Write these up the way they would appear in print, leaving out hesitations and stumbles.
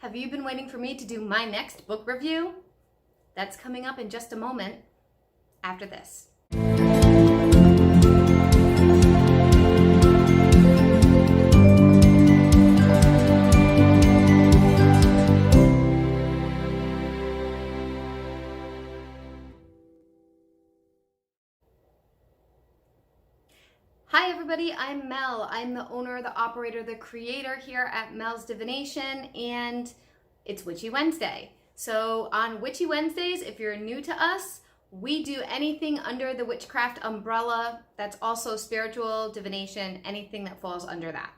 Have you been waiting for me to do my next book review? That's coming up in just a moment after this. Hi everybody, I'm Mel. I'm the owner, the operator, the creator here at Melsdivination, and it's Witchy Wednesday. So on Witchy Wednesdays, if you're new to us, we do anything under the witchcraft umbrella. That's also spiritual, divination, anything that falls under that.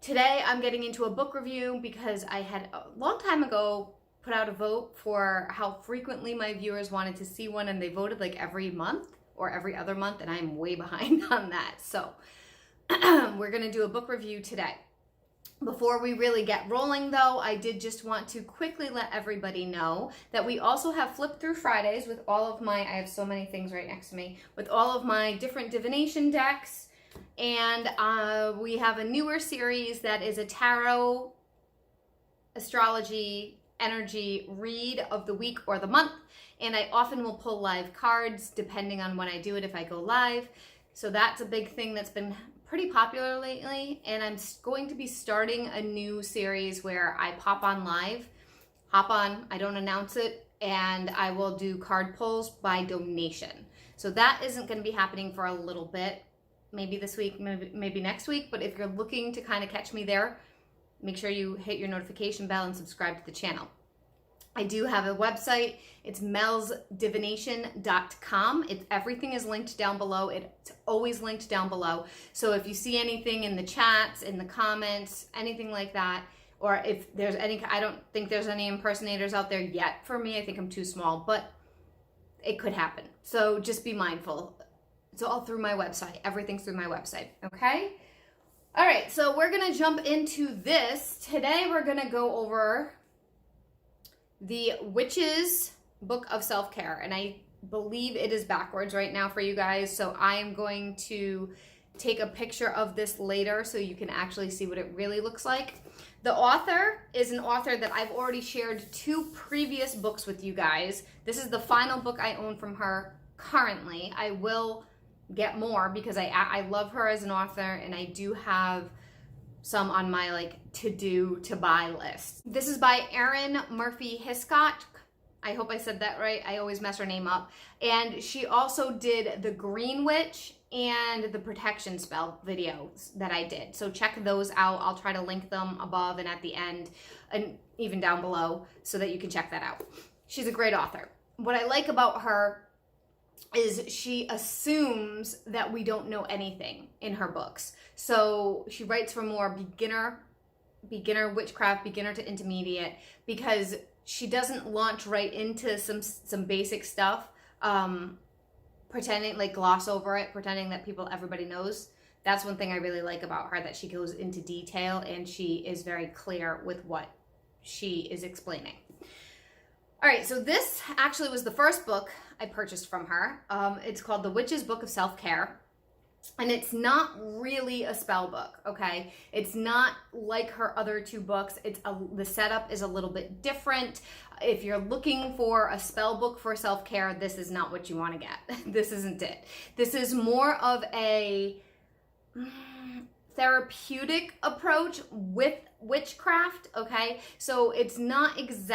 Today I'm getting into a book review because I had a long time ago put out a vote for how frequently my viewers wanted to see one, and they voted like every month or every other month, and I'm way behind on that. So we're gonna do a book review today. Before we really get rolling though, I did just want to quickly let everybody know that we also have Flip Through Fridays with all of my, I have so many things right next to me, with all of my different divination decks. And we have a newer series that is a tarot, astrology, energy read of the week or the month. And I often will pull live cards depending on when I do it, if I go live. So that's a big thing that's been pretty popular lately. And I'm going to be starting a new series where I pop on live, hop on, I don't announce it, and I will do card pulls by donation. So that isn't going to be happening for a little bit, maybe this week, maybe next week. But if you're looking to kind of catch me there, make sure you hit your notification bell and subscribe to the channel. I do have a website. It's melsdivination.com. Everything is linked down below. It's always linked down below. So if you see anything in the chats, in the comments, anything like that, or if there's any, I don't think there's any impersonators out there yet for me. I think I'm too small, but it could happen. So just be mindful. It's all through my website. Everything's through my website, okay? All right, so we're gonna jump into this. Today we're gonna go over the Witch's Book of Self-Care, and I believe it is backwards right now for you guys, so I am going to take a picture of this later so you can actually see what it really looks like. The author is an author that I've already shared 2 previous books with you guys. This is the final book I own from her currently. I will get more because I love her as an author, and I do have some on my like to buy list. This is by Erin Murphy Hiscott. I hope I said that right. I always mess her name up. And she also did the Green Witch and the protection spell videos that I did. So check those out. I'll try to link them above and at the end and even down below so that you can check that out. She's a great author. What I like about her is she assumes that we don't know anything in her books. So she writes for more beginner witchcraft, beginner to intermediate, because she doesn't launch right into some basic stuff, pretending, like gloss over it, pretending that everybody knows. That's one thing I really like about her, that she goes into detail and she is very clear with what she is explaining. All right, so this actually was the first book I purchased from her. It's called The Witch's Book of Self-Care, and it's not really a spell book, okay? It's not like her other 2 books. The setup is a little bit different. If you're looking for a spell book for self-care, this is not what you want to get. This isn't it. This is more of a therapeutic approach with witchcraft, okay? So it's not just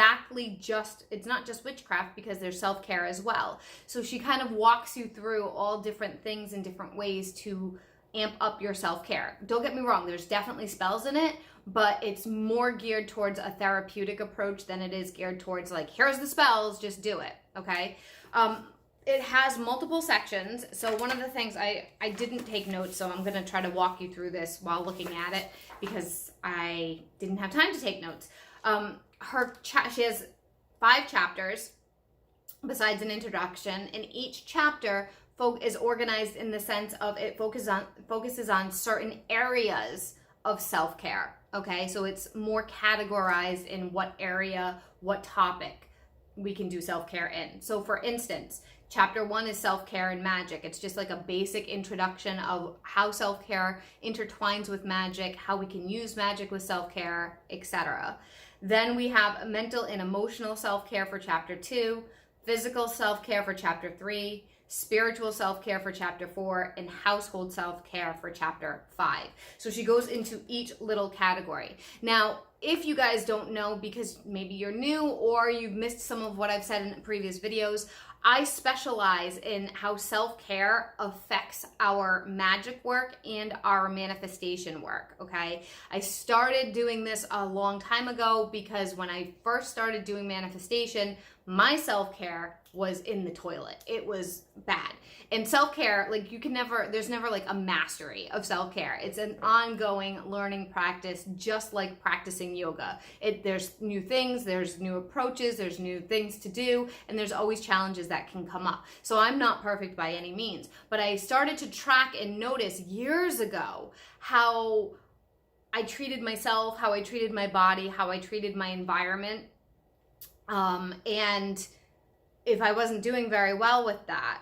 witchcraft, because there's self-care as well. So she kind of walks you through all different things and different ways to amp up your self-care. Don't get me wrong, there's definitely spells in it, but it's more geared towards a therapeutic approach than it is geared towards like, here's the spells, just do it, okay? It has multiple sections. So one of the things, I didn't take notes, so I'm going to try to walk you through this while looking at it because I didn't have time to take notes. She has 5 chapters besides an introduction, and each chapter is organized in the sense of it focuses on certain areas of self-care, okay? So it's more categorized in what area, what topic we can do self-care in. So for instance, chapter 1 is self-care and magic. It's just like a basic introduction of how self-care intertwines with magic, how we can use magic with self-care, etc. Then we have mental and emotional self-care for chapter 2, physical self-care for chapter 3, spiritual self-care for chapter 4, and household self-care for chapter 5. So she goes into each little category. Now, if you guys don't know, because maybe you're new or you've missed some of what I've said in previous videos, I specialize in how self-care affects our magic work and our manifestation work, okay? I started doing this a long time ago because when I first started doing manifestation, my self-care was in the toilet. It was bad. And self-care, like there's never like a mastery of self-care. It's an ongoing learning practice, just like practicing yoga. There's new things, there's new approaches, there's new things to do, and there's always challenges that can come up. So I'm not perfect by any means, but I started to track and notice years ago how I treated myself, how I treated my body, how I treated my environment. And if I wasn't doing very well with that,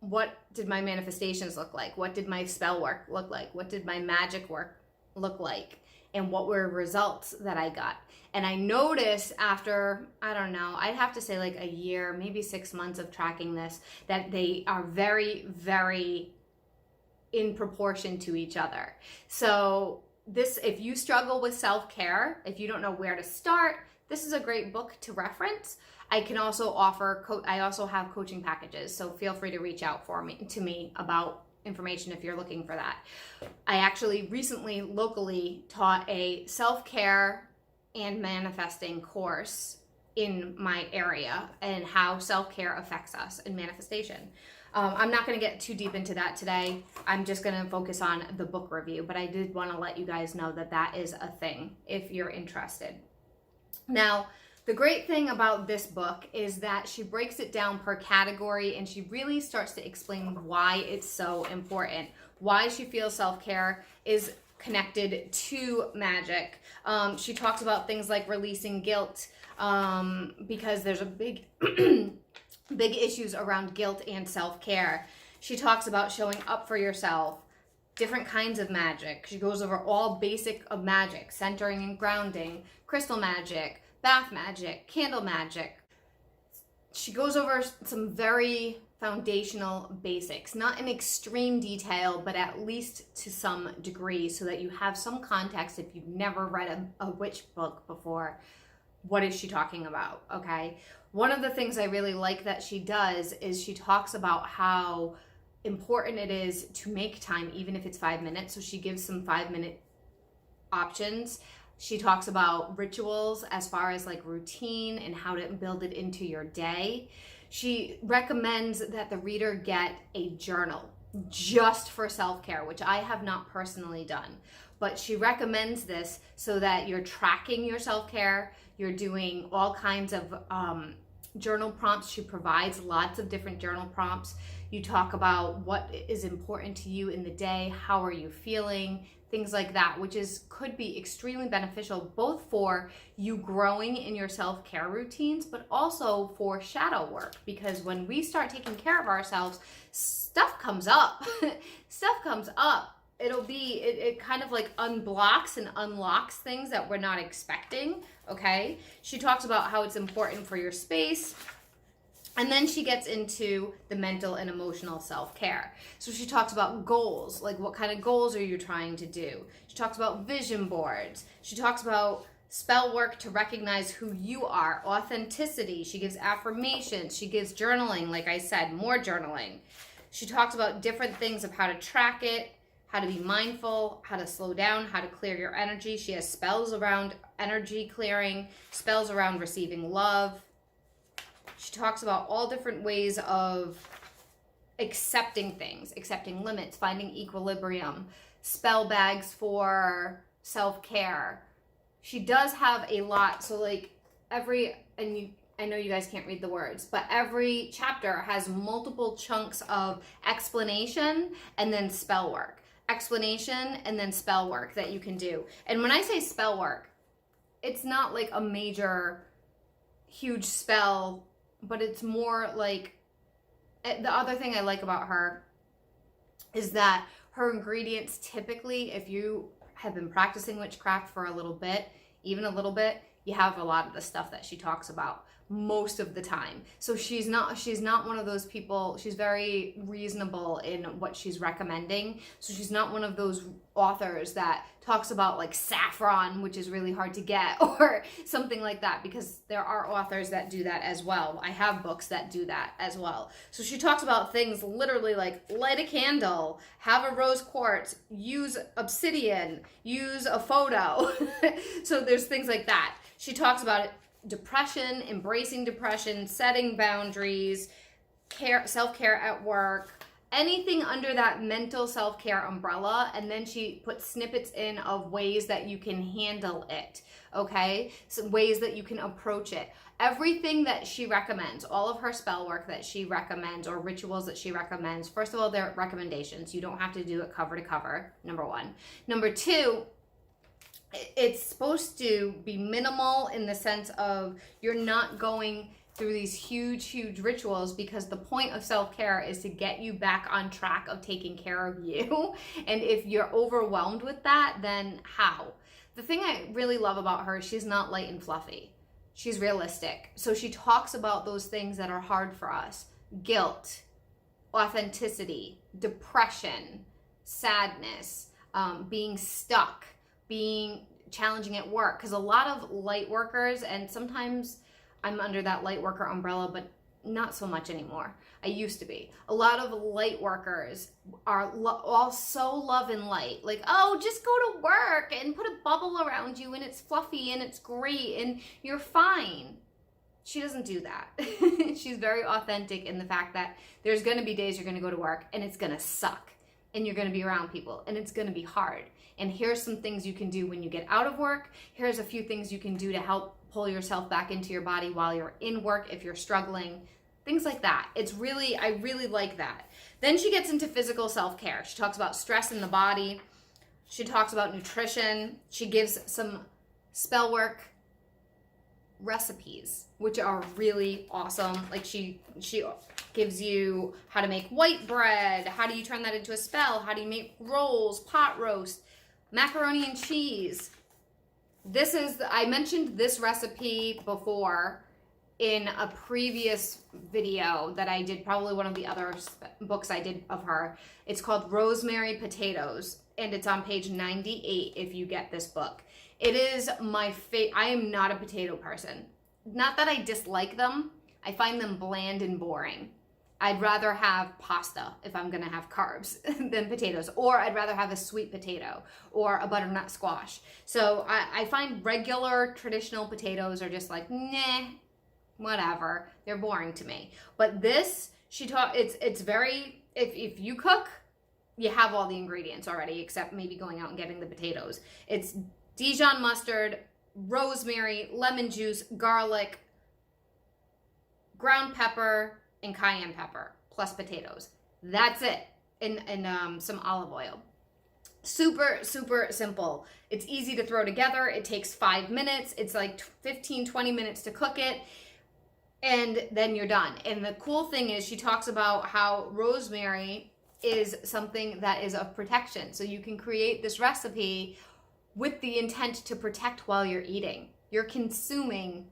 what did my manifestations look like? What did my spell work look like? What did my magic work look like? And what were results that I got? And I noticed after, I don't know, I'd have to say like a year, maybe 6 months of tracking this, that they are very, very in proportion to each other. So if you struggle with self-care, if you don't know where to start, this is a great book to reference. I can also offer, I also have coaching packages, so feel free to reach out to me about information if you're looking for that. I actually recently locally taught a self-care and manifesting course in my area and how self-care affects us in manifestation. I'm not going to get too deep into that today. I'm just going to focus on the book review, but I did want to let you guys know that that is a thing if you're interested. Now, the great thing about this book is that she breaks it down per category and she really starts to explain why it's so important, why she feels self-care is connected to magic. She talks about things like releasing guilt, because there's a big issues around guilt and self-care. She talks about showing up for yourself, different kinds of magic. She goes over all basic of magic, centering and grounding, crystal magic, bath magic, candle magic. She goes over some very foundational basics, not in extreme detail, but at least to some degree so that you have some context if you've never read a witch book before. What is she talking about, okay? One of the things I really like that she does is she talks about how important it is to make time, even if it's 5 minutes. So she gives some 5-minute options. She talks about rituals as far as like routine and how to build it into your day. She recommends that the reader get a journal just for self-care, which I have not personally done. But she recommends this so that you're tracking your self-care, you're doing all kinds of journal prompts. She provides lots of different journal prompts. You talk about what is important to you in the day, how are you feeling, things like that, which could be extremely beneficial both for you growing in your self-care routines, but also for shadow work, because when we start taking care of ourselves, stuff comes up. Stuff comes up. It kind of like unblocks and unlocks things that we're not expecting, okay? She talks about how it's important for your space. And then she gets into the mental and emotional self-care. So she talks about goals, like what kind of goals are you trying to do? She talks about vision boards. She talks about spell work to recognize who you are, authenticity. She gives affirmations. She gives journaling, like I said, more journaling. She talks about different things of how to track it, how to be mindful, how to slow down, how to clear your energy. She has spells around energy clearing, spells around receiving love. She talks about all different ways of accepting things, accepting limits, finding equilibrium, spell bags for self-care. She does have a lot. So like I know you guys can't read the words, but every chapter has multiple chunks of explanation and then spell work. Explanation and then spell work that you can do. And when I say spell work, it's not like a major huge spell, but it's more like, the other thing I like about her is that her ingredients typically, if you have been practicing witchcraft for a little bit, even a little bit, you have a lot of the stuff that she talks about most of the time. So she's not one of those people. She's very reasonable in what she's recommending. So she's not one of those authors that talks about like saffron, which is really hard to get, or something like that, because there are authors that do that as well. I have books that do that as well. So she talks about things literally like light a candle, have a rose quartz, use obsidian, use a photo. So there's things like that. She talks about it. Depression, embracing depression, setting boundaries, care, self-care at work, anything under that mental self-care umbrella. And then she puts snippets in of ways that you can handle it, okay? So ways that you can approach it. Everything that she recommends, all of her spell work that she recommends or rituals that she recommends, first of all, they're recommendations. You don't have to do it cover to cover, number one. Number two, it's supposed to be minimal in the sense of you're not going through these huge rituals, because the point of self-care is to get you back on track of taking care of you. And if you're overwhelmed with that, then how? The thing I really love about her, she's not light and fluffy. She's realistic. So she talks about those things that are hard for us: guilt, authenticity, depression, sadness, being stuck, being challenging at work. Because a lot of light workers, and sometimes I'm under that light worker umbrella, but not so much anymore. I used to be. A lot of light workers are all so love and light. Like, oh, just go to work and put a bubble around you and it's fluffy and it's great and you're fine. She doesn't do that. She's very authentic in the fact that there's going to be days you're going to go to work and it's going to suck. And you're going to be around people and it's going to be hard. And here's some things you can do when you get out of work. Here's a few things you can do to help pull yourself back into your body while you're in work if you're struggling. Things like that. I really like that. Then she gets into physical self-care. She talks about stress in the body. She talks about nutrition. She gives some spell work recipes, which are really awesome. Like she gives you how to make white bread. How do you turn that into a spell? How do you make rolls, pot roast, macaroni and cheese? I mentioned this recipe before in a previous video that I did, probably one of the other books I did of her. It's called Rosemary Potatoes, and it's on page 98 if you get this book. It is my favorite. I am not a potato person. Not that I dislike them. I find them bland and boring. I'd rather have pasta if I'm gonna have carbs than potatoes, or I'd rather have a sweet potato or a butternut squash. So I find regular traditional potatoes are just like, nah, whatever. They're boring to me. But this, it's very, if you cook, you have all the ingredients already, except maybe going out and getting the potatoes. It's Dijon mustard, rosemary, lemon juice, garlic, ground pepper, and cayenne pepper, plus potatoes. That's it. And some olive oil. Super, super simple. It's easy to throw together. It takes 5 minutes. It's like 15, 20 minutes to cook it. And then you're done. And the cool thing is she talks about how rosemary is something that is of protection. So you can create this recipe with the intent to protect while you're eating. You're consuming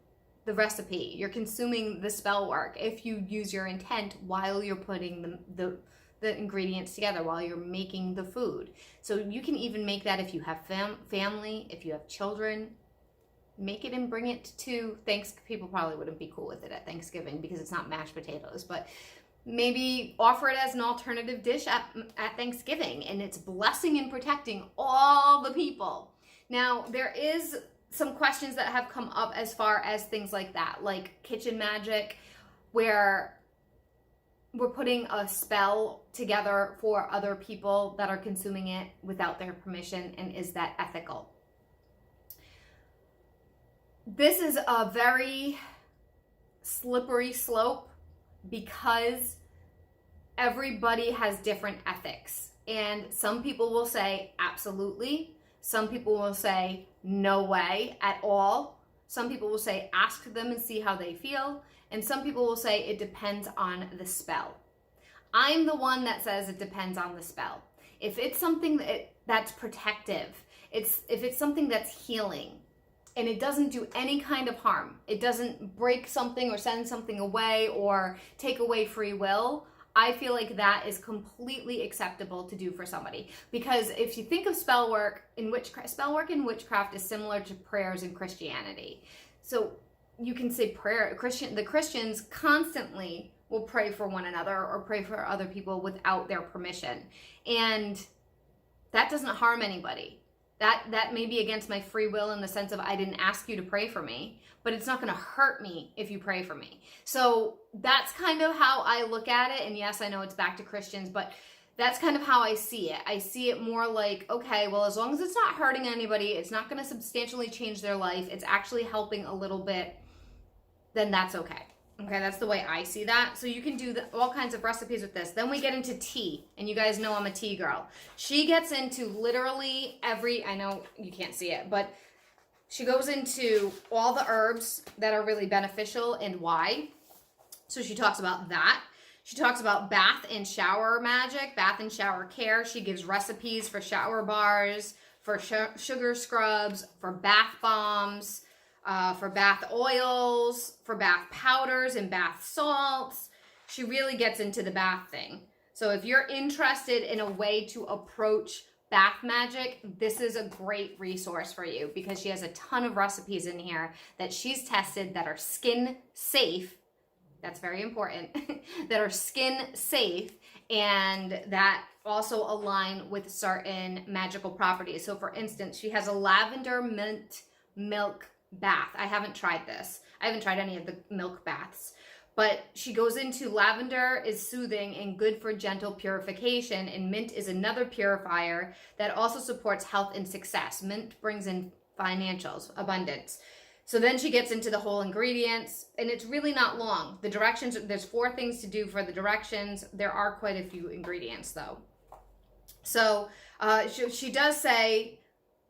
the recipe. You're consuming the spell work if you use your intent while you're putting the ingredients together, while you're making the food. So you can even make that if you have family, if you have children. Make it and bring it to Thanksgiving. People probably wouldn't be cool with it at Thanksgiving because it's not mashed potatoes, but maybe offer it as an alternative dish at Thanksgiving, and it's blessing and protecting all the people. Now, there is some questions that have come up as far as things like that, like kitchen magic, where we're putting a spell together for other people that are consuming it without their permission, and is that ethical? This is a very slippery slope because everybody has different ethics. And some people will say, absolutely. Some people will say, no way at all. Some people will say ask them and see how they feel. And some people will say it depends on the spell. I'm the one that says it depends on the spell. If it's something that's protective, if it's something that's healing, and it doesn't do any kind of harm, it doesn't break something or send something away or take away free will, I feel like that is completely acceptable to do for somebody. Because if you think of spell work in witchcraft is similar to prayers in Christianity. So you can say prayer. The Christians constantly will pray for one another or pray for other people without their permission. And that doesn't harm anybody. That may be against my free will in the sense of I didn't ask you to pray for me, but it's not going to hurt me if you pray for me. So that's kind of how I look at it. And yes, I know it's back to Christians, but that's kind of how I see it. I see it more like, okay, well, as long as it's not hurting anybody, it's not going to substantially change their life, it's actually helping a little bit, then that's okay. Okay, that's the way I see that. So you can do all kinds of recipes with this. Then we get into tea, and you guys know I'm a tea girl. She gets into literally I know you can't see it, but she goes into all the herbs that are really beneficial and why. So she talks about that. She talks about bath and shower magic, bath and shower care. She gives recipes for shower bars, for sugar scrubs, for bath bombs, for bath oils, for bath powders and bath salts. She really gets into the bath thing. So if you're interested in a way to approach bath magic, this is a great resource for you because she has a ton of recipes in here that she's tested that are skin safe. That's very important. That are skin safe and that also align with certain magical properties. So for instance, she has a lavender mint milk bath. I haven't tried this. I haven't tried any of the milk baths, but she goes into lavender is soothing and good for gentle purification, and mint is another purifier that also supports health and success. Mint brings in financials, abundance. So then she gets into the whole ingredients, and it's really not long. The directions, there's 4 things to do for the directions. There are quite a few ingredients though. So she does say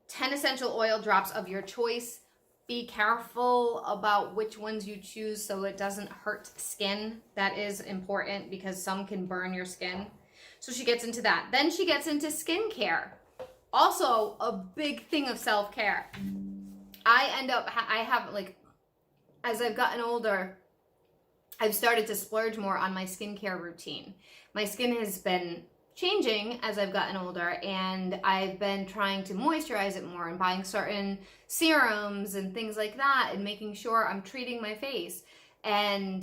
10 essential oil drops of your choice. Be careful about which ones you choose so it doesn't hurt skin. That is important because some can burn your skin. So she gets into that. Then she gets into skincare. Also a big thing of self-care. I have like, as I've gotten older, I've started to splurge more on my skincare routine. My skin has been changing as I've gotten older, and I've been trying to moisturize it more and buying certain serums and things like that and making sure I'm treating my face. And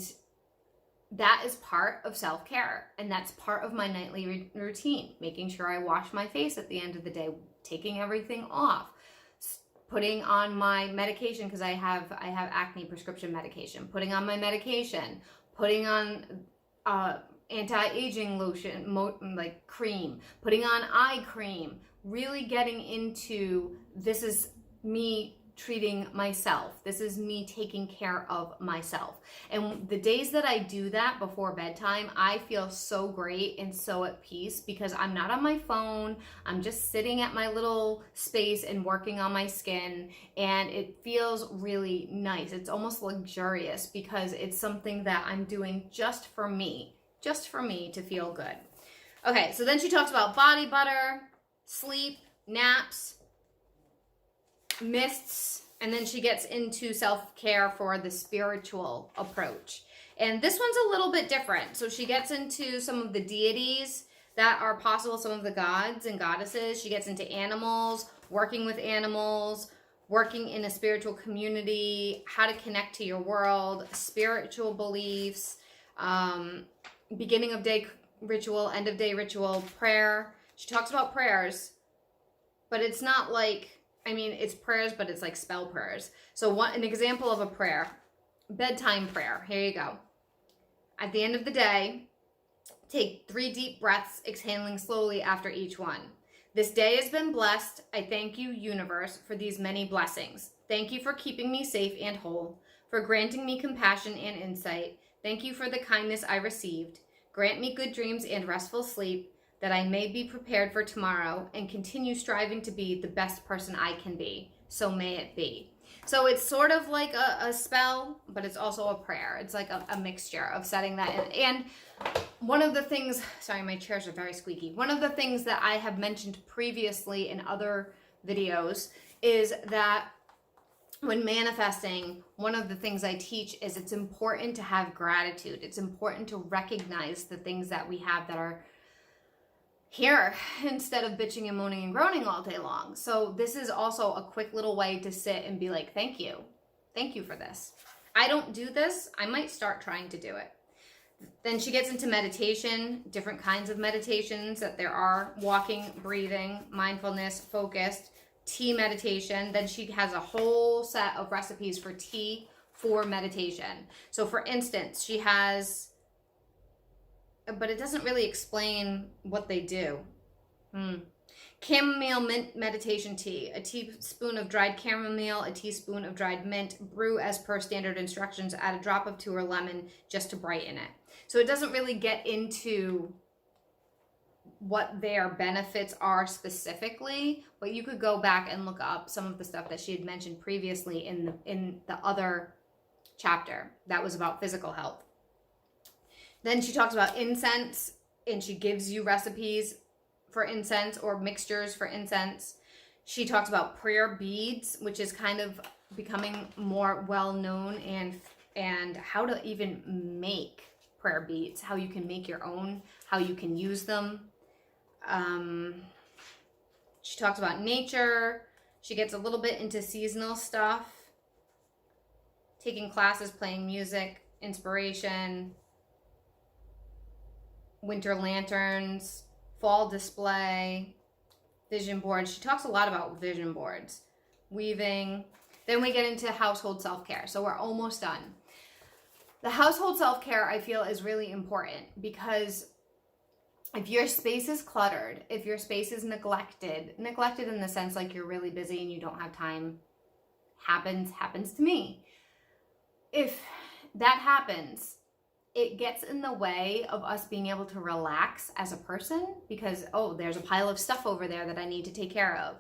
that is part of self-care, and that's part of my nightly routine, making sure I wash my face at the end of the day, taking everything off, putting on my medication because I have acne prescription medication, putting on my medication, putting on anti-aging lotion, like cream, putting on eye cream, really getting into this is me treating myself. This is me taking care of myself. And the days that I do that before bedtime, I feel so great and so at peace because I'm not on my phone. I'm just sitting at my little space and working on my skin, and it feels really nice. It's almost luxurious because it's something that I'm doing just for me to feel good. Okay, so then she talks about body butter, sleep, naps, mists, and then she gets into self-care for the spiritual approach. And this one's a little bit different. So she gets into some of the deities that are possible, some of the gods and goddesses. She gets into animals, working with animals, working in a spiritual community, how to connect to your world, spiritual beliefs, beginning of day ritual, end of day ritual, prayer. She talks about prayers, but it's not like, it's prayers, but it's like spell prayers. So an example of a prayer, bedtime prayer. Here you go. At the end of the day, take 3 deep breaths, exhaling slowly after each one. This day has been blessed. I thank you, universe, for these many blessings. Thank you for keeping me safe and whole, for granting me compassion and insight. Thank you for the kindness I received. Grant me good dreams and restful sleep, that I may be prepared for tomorrow and continue striving to be the best person I can be. So may it be. So it's sort of like a spell, but it's also a prayer. It's like a mixture of setting that in. And one of the things, sorry, my chairs are very squeaky. One of the things that I have mentioned previously in other videos is that when manifesting, one of the things I teach is it's important to have gratitude. It's important to recognize the things that we have that are here instead of bitching and moaning and groaning all day long. So this is also a quick little way to sit and be like, thank you. Thank you for this. I don't do this. I might start trying to do it. Then she gets into meditation, different kinds of meditations that there are: walking, breathing, mindfulness, focused, tea meditation. Then she has a whole set of recipes for tea for meditation. So for instance, she has, but it doesn't really explain what they do. Chamomile mint meditation tea. A teaspoon of dried chamomile, a teaspoon of dried mint. Brew as per standard instructions. Add a drop of 2 or lemon just to brighten it. So it doesn't really get into what their benefits are specifically, but you could go back and look up some of the stuff that she had mentioned previously in the other chapter that was about physical health. Then she talks about incense, and she gives you recipes for incense or mixtures for incense. She talks about prayer beads, which is kind of becoming more well known, and how to even make prayer beads, how you can make your own, how you can use them. She talks about nature. She gets a little bit into seasonal stuff, taking classes, playing music, inspiration, winter lanterns, fall display, vision boards. She talks a lot about vision boards, weaving. Then we get into household self-care. So we're almost done. The household self-care, I feel, is really important because if your space is cluttered, if your space is neglected in the sense like you're really busy and you don't have time, happens to me. If that happens, it gets in the way of us being able to relax as a person because, oh, there's a pile of stuff over there that I need to take care of.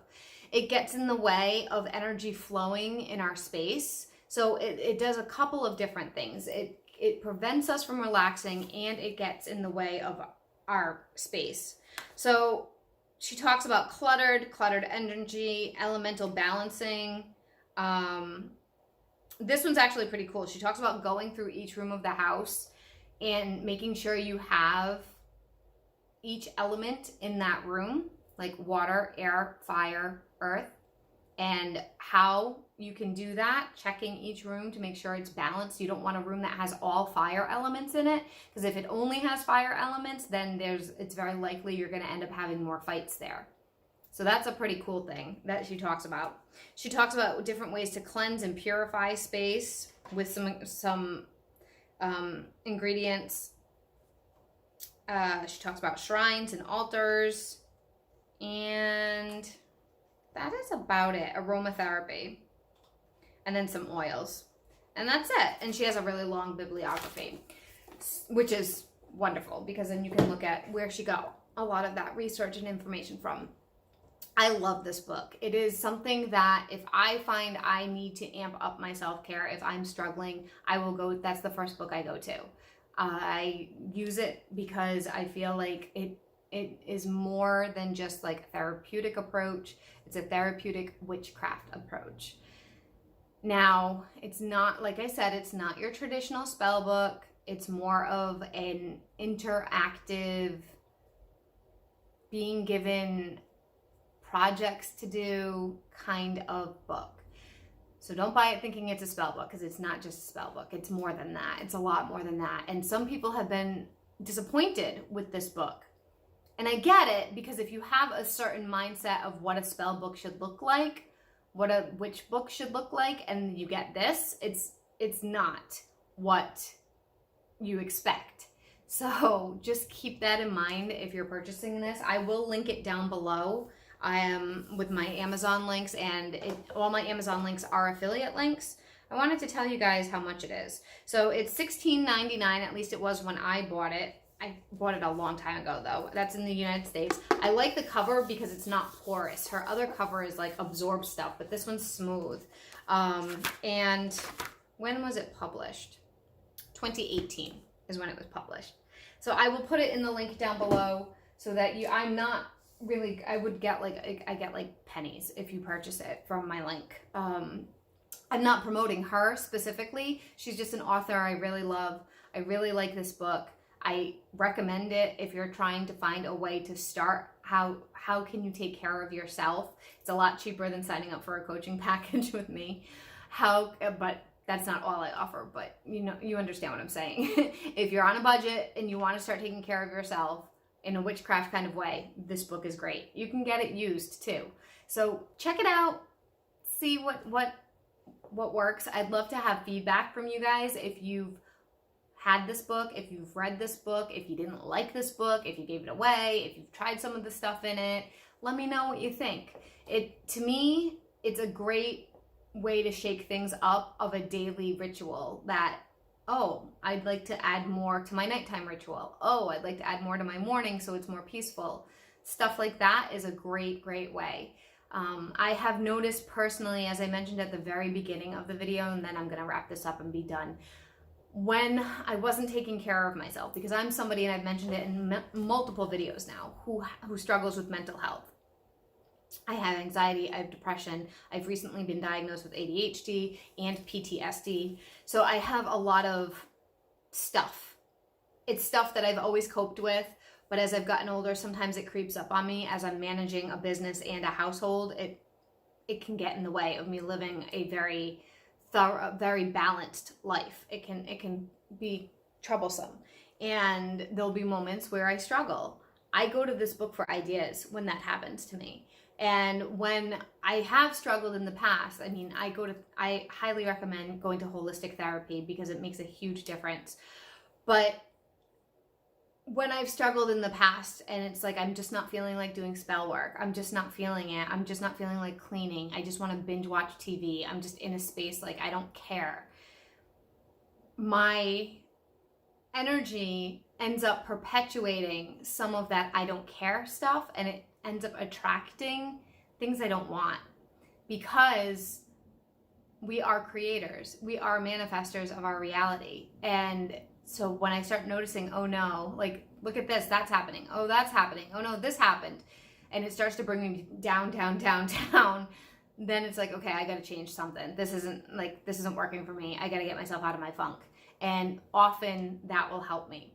It gets in the way of energy flowing in our space. So it does a couple of different things. It prevents us from relaxing, and it gets in the way of our space. So she talks about cluttered energy, elemental balancing. This one's actually pretty cool. She talks about going through each room of the house and making sure you have each element in that room, like water, air, fire, earth, and how you can do that, checking each room to make sure it's balanced. You don't want a room that has all fire elements in it, because if it only has fire elements, then it's very likely you're going to end up having more fights there. So that's a pretty cool thing that she talks about. She talks about different ways to cleanse and purify space with some ingredients. She talks about shrines and altars, and that is about it. Aromatherapy, and then some oils, and that's it. And she has a really long bibliography, which is wonderful because then you can look at where she got a lot of that research and information from. I love this book. It is something that if I find I need to amp up my self-care, if I'm struggling, I will go, that's the first book I go to. I use it because I feel like it is more than just like a therapeutic approach. It's a therapeutic witchcraft approach. Now, it's not, like I said, it's not your traditional spell book. It's more of an interactive, being given projects to do kind of book. So don't buy it thinking it's a spell book, because it's not just a spell book. It's more than that. It's a lot more than that. And some people have been disappointed with this book. And I get it, because if you have a certain mindset of what a spell book should look like, what a witch book should look like, and you get this, it's not what you expect. So just keep that in mind if you're purchasing this. I will link it down below. I am with my Amazon links, and all my Amazon links are affiliate links. I wanted to tell you guys how much it is. So it's $16.99, at least it was when I bought it. I bought it a long time ago though. That's in the United States. I like the cover because it's not porous. Her other cover is like absorbs stuff, but this one's smooth. And when was it published? 2018 is when it was published. So I will put it in the link down below so that I'm not really, I get like pennies if you purchase it from my link. I'm not promoting her specifically. She's just an author I really love. I really like this book. I recommend it if you're trying to find a way to start. How can you take care of yourself? It's a lot cheaper than signing up for a coaching package with me. But that's not all I offer, but you understand what I'm saying. If you're on a budget and you want to start taking care of yourself in a witchcraft kind of way, this book is great. You can get it used too. So check it out, see what works. I'd love to have feedback from you guys if you've had this book, if you've read this book, if you didn't like this book, if you gave it away, if you've tried some of the stuff in it. Let me know what you think. To me, it's a great way to shake things up of a daily ritual that, oh, I'd like to add more to my nighttime ritual. Oh, I'd like to add more to my morning so it's more peaceful. Stuff like that is a great, great way. I have noticed personally, as I mentioned at the very beginning of the video, and then I'm going to wrap this up and be done, when I wasn't taking care of myself, because I'm somebody, and I've mentioned it in multiple videos now, who struggles with mental health. I have anxiety, I have depression, I've recently been diagnosed with ADHD and PTSD. So I have a lot of stuff. It's stuff that I've always coped with, but as I've gotten older, sometimes it creeps up on me. As I'm managing a business and a household, it can get in the way of me living a very thorough, very balanced life. It can be troublesome, and there'll be moments where I struggle. I go to this book for ideas when that happens to me. And when I have struggled in the past, I mean, I highly recommend going to holistic therapy because it makes a huge difference. But when I've struggled in the past and it's like, I'm just not feeling like doing spell work, I'm just not feeling it, I'm just not feeling like cleaning, I just want to binge watch TV, I'm just in a space like I don't care, my energy ends up perpetuating some of that I don't care stuff, and it ends up attracting things I don't want, because we are creators, we are manifestors of our reality. And so when I start noticing, oh no, like, look at this, that's happening, oh that's happening, oh no, this happened, and it starts to bring me down, down, down, down, then it's like, okay, I gotta change something. This isn't working for me. I gotta get myself out of my funk. And often that will help me.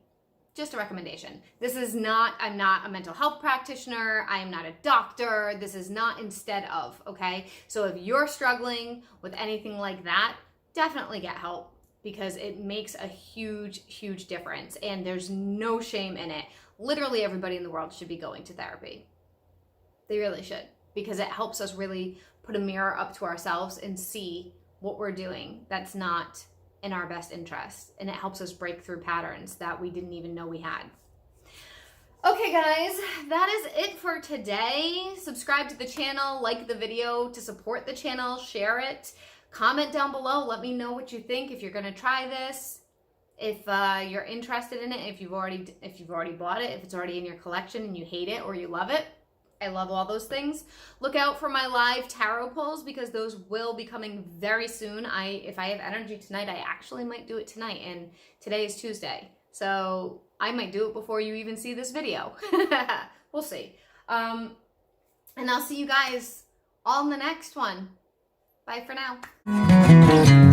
Just a recommendation. I'm not a mental health practitioner. I am not a doctor. This is not instead of, okay? So if you're struggling with anything like that, definitely get help, because it makes a huge, huge difference. And there's no shame in it. Literally everybody in the world should be going to therapy. They really should, because it helps us really put a mirror up to ourselves and see what we're doing that's not in our best interest, and it helps us break through patterns that we didn't even know we had. Okay guys, that is it for today. Subscribe to the channel, like the video to support the channel, share it, comment down below, let me know what you think, if you're gonna try this, if you're interested in it, if you've already bought it, if it's already in your collection and you hate it or you love it. I love all those things. Look out for my live tarot pulls, because those will be coming very soon. If I have energy tonight, I actually might do it tonight, and today is Tuesday. So I might do it before you even see this video. We'll see. And I'll see you guys all in the next one. Bye for now.